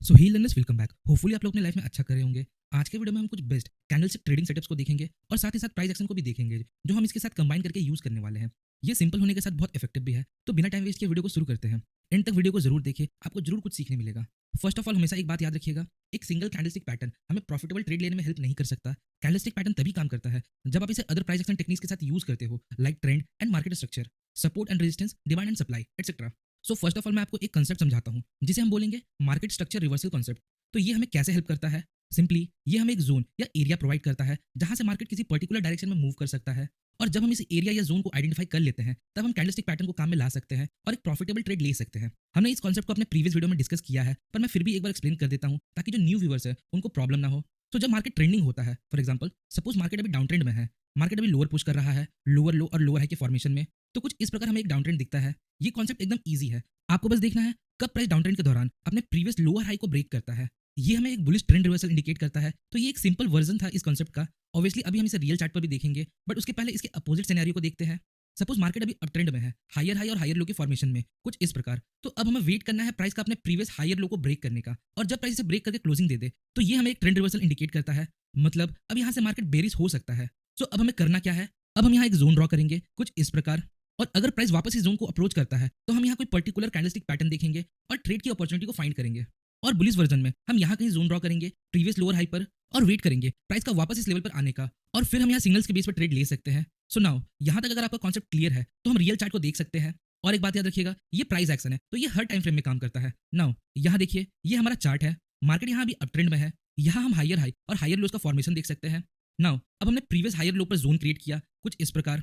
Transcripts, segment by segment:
सो ही learners welcome back. Hopefully आप लोग अपनी लाइफ में अच्छा कर रहे होंगे। आज के वीडियो में हम कुछ बेस्ट कैंडलस्टिक ट्रेडिंग सेटअप्स को देखेंगे और साथ ही साथ प्राइस एक्शन को भी देखेंगे जो हम इसके साथ कंबाइन करके यूज करने वाले हैं। ये सिंपल होने के साथ बहुत इफेक्टिव भी है। तो बिना टाइम वेस्ट किए वीडियो को शुरू करते हैं। एंड तक वीडियो को जरूर देखिए, आपको जरूर कुछ सीखने मिलेगा। फर्स्ट ऑफ ऑल हमेशा एक बात याद रखिएगा, एक सिंगल कैंडलस्टिक पैटर्न हमें प्रॉफिटेबल ट्रेड लेने में हेल्प नहीं कर सकता। कैंडलस्टिक पैटर्न तभी काम करता है जब आप इसे अदर प्राइस एक्शन टेक्निक्स के साथ यूज करते हो, like trend and market structure, support and resistance, demand and supply etcetera. So first of all मैं आपको एक कंसेप्ट समझाता हूँ जिसे हम बोलेंगे मार्केट स्ट्रक्चर रिवर्सल कॉन्सेप्ट। तो ये हमें कैसे हेल्प करता है? सिंपली ये हमें एक जोन या एरिया प्रोवाइड करता है जहां से मार्केट किसी पर्टिकुलर डायरेक्शन में मूव कर सकता है। और जब हम इस एरिया या जोन को आइडेंटिफाई कर लेते हैं तब हम कैंडलस्टिक पैटर्न को काम में ला सकते हैं और एक प्रॉफिटेबल ट्रेड ले सकते हैं। हमने इस कॉन्सेप्ट को अपने प्रीवियस वीडियो में डिस्कस किया है, पर मैं फिर भी एक बार एक्सप्लेन कर देता हूँ ताकि जो न्यू व्यूअर्स है उनको प्रॉब्लम ना हो। तो जब मार्केट ट्रेंडिंग होता है, फॉर एग्जाम्पल सपोज मार्केट अभी डाउन ट्रेंड में है, मार्केट अभी लोअर पुश कर रहा है, लोअर लो और लोअर हाई के फॉर्मेशन में, तो कुछ इस प्रकार हमें एक डाउन ट्रेंड दिखता है। ये कॉन्सेप्ट एकदम ईजी है, आपको बस देखना है कब प्राइस डाउन ट्रेंड के दौरान अपने प्रीवियस लोअर हाई को ब्रेक करता है। ये हमें एक बुलिश ट्रेंड रिवर्सल इंडिकेट करता है। तो ये एक सिंपल वर्जन था इस कॉन्सेप्ट का। ऑब्वियसली अभी हम इसे रियल चार्ट पर भी देखेंगे, बट उसके पहले इसके अपोजिट सिनेरियो को देखते हैं। सपोज मार्केट अभी अप ट्रेंड में है, हायर हाई और हायर लो के फॉर्मेशन में, कुछ इस प्रकार। तो अब हमें वेट करना है प्राइस का अपने प्रीवियस हायर लो को ब्रेक करने का, और जब प्राइस इसे ब्रेक करके क्लोजिंग दे दे तो ये हमें एक ट्रेंड रिवर्सल इंडिकेट करता है। मतलब अब यहाँ से मार्केट बेरिश हो सकता है। सो अब हमें करना क्या है? अब हम यहाँ एक जोन ड्रॉ करेंगे कुछ इस प्रकार, और अगर प्राइस वापस इस जोन को अप्रोच करता है तो हम यहाँ कोई पर्टिकुलर कैंडलस्टिक पैटर्न देखेंगे और ट्रेड की अपॉर्चुनिटी को फाइंड करेंगे। और बुलिश वर्जन में हम यहाँ कहीं जोन ड्रॉ करेंगे प्रीवियस लोअर हाई पर और वेट करेंगे प्राइस का वापस इस लेवल पर आने का, और फिर हम यहाँ सिग्नल्स के बेस पर ट्रेड ले सकते हैं। सो नाउ यहाँ तक अगर आपका कॉन्सेप्ट क्लियर है तो हम रियल चार्ट को देख सकते हैं। और एक बात याद रखिएगा, ये प्राइस एक्शन है तो ये हर टाइम फ्रेम में काम करता है। नाउ यहाँ देखिए, ये हमारा चार्ट है, मार्केट यहाँ अभी अप ट्रेंड में है, यहाँ हम हायर हाई और हायर लोज का फॉर्मेशन देख सकते हैं। नाउ अब हमने प्रीवियस हायर लो पर जोन क्रिएट किया कुछ इस प्रकार।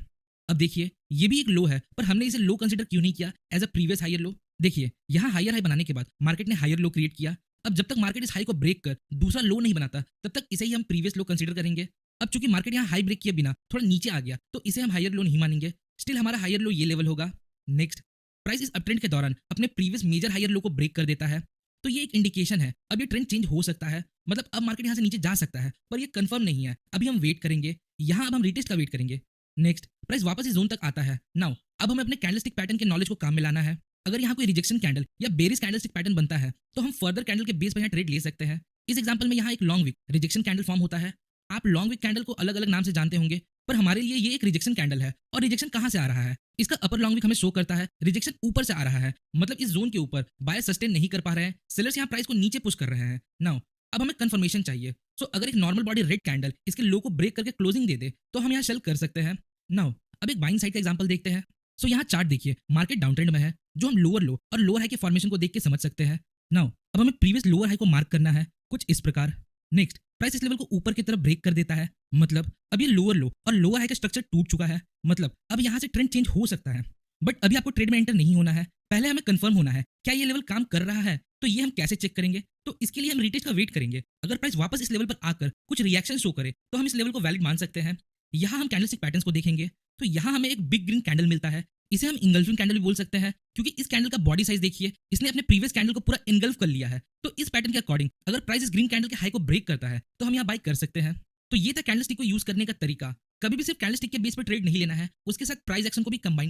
अब देखिए ये भी एक लो है, पर हमने इसे लो कंसीडर क्यों नहीं किया as a previous higher low? देखिए यहाँ हायर हाई बनाने के बाद मार्केट ने हायर लो क्रिएट किया। अब जब तक मार्केट इस हाई को ब्रेक कर दूसरा लो नहीं बनाता तब तक इसे ही हम प्रीवियस लो कंसीडर करेंगे। अब चूंकि मार्केट यहाँ हाई ब्रेक किए बिना थोड़ा नीचे आ गया तो इसे हम हायर लो नहीं मानेंगे। स्टिल हमारा हायर लो ये लेवल होगा। नेक्स्ट, प्राइस इस अपट्रेंड के दौरान अपने प्रीवियस मेजर हायर लो को ब्रेक कर देता है, तो ये एक इंडिकेशन है अब ये ट्रेंड चेंज हो सकता है। मतलब अब मार्केट यहाँ से नीचे जा सकता है, पर ये कंफर्म नहीं है। अभी हम वेट करेंगे, यहाँ अब हम रिटेस्ट का वेट करेंगे। नेक्स्ट, प्राइस वापस इस जोन तक आता है। नाउ अब हमें अपने कैंडलस्टिक पैटर्न के नॉलेज को काम में लाना है। अगर यहाँ कोई रिजेक्शन कैंडल या बेरिश कैंडलस्टिक पैटर्न बनता है तो हम फर्दर कैंडल के बेस पर यहाँ ट्रेड ले सकते हैं। इस एग्जांपल में यहाँ एक long wick rejection candle form होता है। आप लॉन्ग वीक कैंडल को अलग अलग नाम से जानते होंगे, पर हमारे लिए ये एक रिजेक्शन कैंडल है। और रिजेक्शन कहाँ से आ रहा है? इसका अपर लॉन्ग वीक हमें शो करता है रिजेक्शन ऊपर से आ रहा है, मतलब इस जोन के ऊपर बायर सस्टेन नहीं कर पा रहे हैं, सेलर्स यहाँ प्राइस को नीचे पुश कर रहे हैं। नाउ अब हमें कंफर्मेशन चाहिए। सो अगर एक नॉर्मल बॉडी रेड कैंडल इसके लो को ब्रेक करके क्लोजिंग दे दे तो हम यहाँ सेल कर सकते हैं। नाउ अब एक बाइंग साइड का एग्जांपल देखते हैं। सो यहाँ चार्ट देखिए, मार्केट डाउन ट्रेंड में है जो हम लोअर लो और लोअर हाई के फॉर्मेशन को देख के समझ सकते हैं। नाउ अब हमें प्रीवियस लोअर हाई को मार्क करना है कुछ इस प्रकार। नेक्स्ट, प्राइस इस लेवल को ऊपर की तरफ ब्रेक कर देता है, मतलब अब ये लोअर लो और लोअर हाई का स्ट्रक्चर टूट चुका है। मतलब अब यहाँ से ट्रेंड चेंज हो सकता है, बट अभी आपको ट्रेड में एंटर नहीं होना है। पहले हमें कंफर्म होना है क्या ये लेवल काम कर रहा है। तो ये हम कैसे चेक करेंगे? तो इसके लिए हम रिटेस्ट का वेट करेंगे। अगर प्राइस वापस इस लेवल पर आकर कुछ रिएक्शन शो करे तो हम इस लेवल को वैलिड मान सकते हैं। यहाँ हम कैंडलस्टिक पैटर्न्स को देखेंगे तो यहाँ हमें एक बिग ग्रीन कैंडल मिलता है। इसे हम इंगल्फिंग कैंडल भी बोल सकते हैं, क्योंकि इस कैंडल का बॉडी साइज देखिए, इसने अपने प्रीवियस कैंडल को पूरा इनगल्फ कर लिया है। तो इस पैटर्न के अकॉर्डिंग अगर प्राइस इस ग्रीन कैंडल के हाई को ब्रेक करता है तो हम यहाँ बाई कर सकते हैं। तो ये था कैंडलस्टिक को यूज करने का तरीका। कभी भी सिर्फ कैंडलस्टिक के बेस पर ट्रेड नहीं लेना है, उसके साथ प्राइस एक्शन को भी कंबाइन